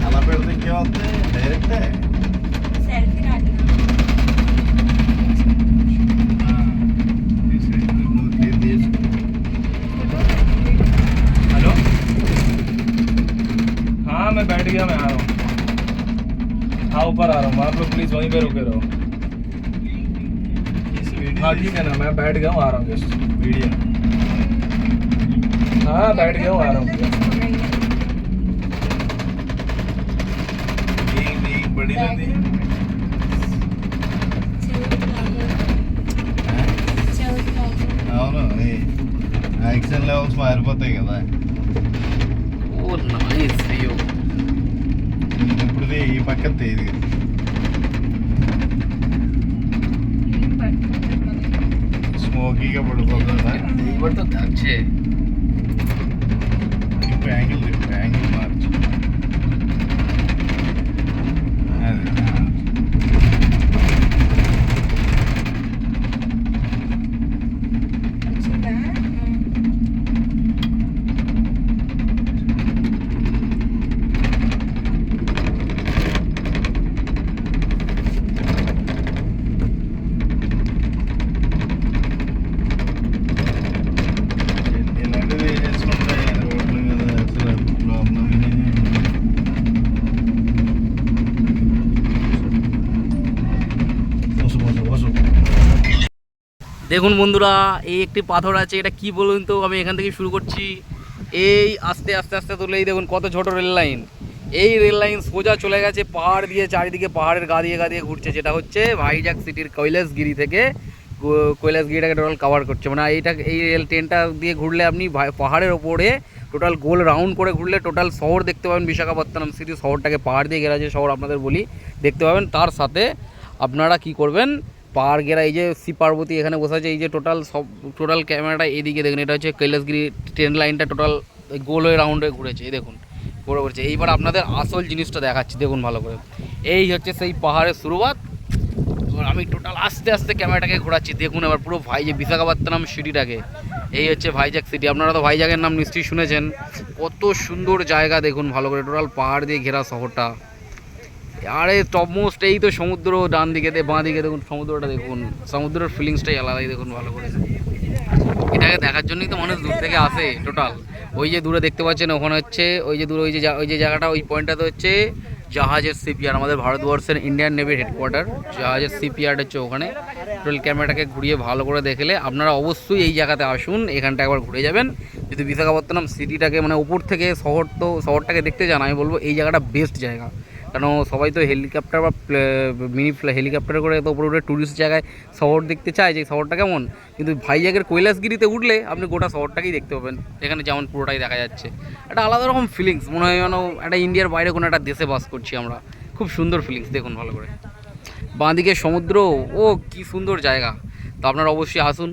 అలా పెడితే ఇంకేమవుతుంది డైరెక్టే हेलो हाँ मैं बैठ गया, मैं आ रहा हूँ। हाँ ऊपर आ रहा हूँ, आप लोग प्लीज वहीं पे रुके रहो। हाँ ठीक है ना, मैं बैठ गया हूँ, आ रहा हूँ जस्ट। वीडियो हाँ बैठ गया हूँ, आ रहा हूँ। बड़ी नदी అవును యాక్షన్ లెవెల్స్ మారిపోతాయి కదా. ఓ నైస్ వ్యూ. ఇప్పుడు ఈ పక్కన ఇది స్మోకీగా పడిపోతుందా పడుతుంది अच्छे ఇప్పుడు యాంగిల్ మార్చు అది ఇలాంటివి వేసుకుంటాయి రోడ్ల మీద అసలు ప్రాబ్లం দেখুন বন্ধুরা, এই একটি পাথর আছে, এটা কি বলুন তো, আমি এখান থেকে শুরু করছি। এই আস্তে আস্তে আস্তে তুললেই দেখুন কত ছোট রেল লাইন। এই রেল লাইন সোজা চলে গেছে পাহাড় দিয়ে, চারিদিকে পাহাড়ের গা দিয়ে ঘুরছে, যেটা হচ্ছে ভাইজাগ সিটির কৈলাসগিরি থেকে কৈলাসগিরিটাকে টোটাল কভার করছে। মানে এই রেল ট্রেনটা দিয়ে ঘুরলে আপনি পাহাড়ের ওপরে টোটাল গোল রাউন্ড করে ঘুরলে টোটাল শহর দেখতে পাবেন। বিশাখাপত্তনম সিটি শহরটাকে পাহাড় দিয়ে ঘেরা যে শহর আপনাদের বলি দেখতে পাবেন। তার সাথে আপনারা কি করবেন, পাহাড় ঘেরা এই যে শ্রী পার্বতী এখানে বসে আছে, এই যে টোটাল ক্যামেরাটা এদিকে দেখুন, এটা হচ্ছে কৈলাসগিরি ট্রেন লাইনটা টোটাল গোল হয়ে রাউন্ড হয়ে ঘুরেছে, এই দেখুন ঘুরে ঘুরেছে। এইবার আপনাদের আসল জিনিসটা দেখাচ্ছি, দেখুন ভালো করে। এই হচ্ছে সেই পাহাড়ের শুরুয়াত। এবার আমি টোটাল আস্তে আস্তে ক্যামেরাটাকে ঘোরাচ্ছি, দেখুন এবার পুরো বিশাখাপত্তনম সিটিটাকে। এই হচ্ছে ভাইজাগ সিটি। আপনারা তো ভাইজাগের নাম নিশ্চয়ই শুনেছেন, কত সুন্দর জায়গা দেখুন ভালো করে, টোটাল পাহাড় দিয়ে ঘেরা শহরটা। আরে টপমোস্ট এই তো সমুদ্র, ডান দিকে বাঁ দিকে দেখুন সমুদ্রটা, দেখুন সমুদ্রের ফিলিংসটাই আলাদাই দেখুন ভালো করে। এটাকে দেখার জন্যই তো মানুষ দূর থেকে আসে টোটাল। ওই যে দূরে দেখতে পাচ্ছেন ওখানে হচ্ছে ওই যে দূরে ওই যে জায়গাটা, ওই পয়েন্টটাতে হচ্ছে জাহাজের সিপিয়ার্ড, আমাদের ভারতবর্ষের ইন্ডিয়ান নেভির হেডকোয়ার্টার জাহাজের সিপিয়ার্ড হচ্ছে ওখানে। টোটাল ক্যামেরাটাকে ঘুরিয়ে ভালো করে দেখলে আপনারা অবশ্যই এই জায়গাতে আসুন, এখানটা একবার ঘুরে যাবেন। যদি বিশাখাপত্তনম সিটিটাকে মানে উপর থেকে শহরটাকে দেখতে যান, আমি বলবো এই জায়গাটা বেস্ট জায়গা। কারণ সবাই তো হেলিকপ্টার বা মিনি হেলিকপ্টার করে তো উপরে ট্যুরিস্ট জায়গায় শহর দেখতে চায় যে শহরটা কেমন, কিন্তু ভাইজাগের কৈলাসগিরিতে উঠলে আপনি গোটা শহরটাকেই দেখতে পাবেন, এখানে যেমন পুরোটাই দেখা যাচ্ছে। একটা আলাদা রকম ফিলিংস, মনে হয় যেন একটা ইন্ডিয়ার বাইরে কোনো একটা দেশে বাস করছি আমরা। খুব সুন্দর ফিলিংস, দেখুন ভালো করে। বাঁ দিকে সমুদ্র, ও কি সুন্দর জায়গা। তো আপনারা অবশ্যই আসুন।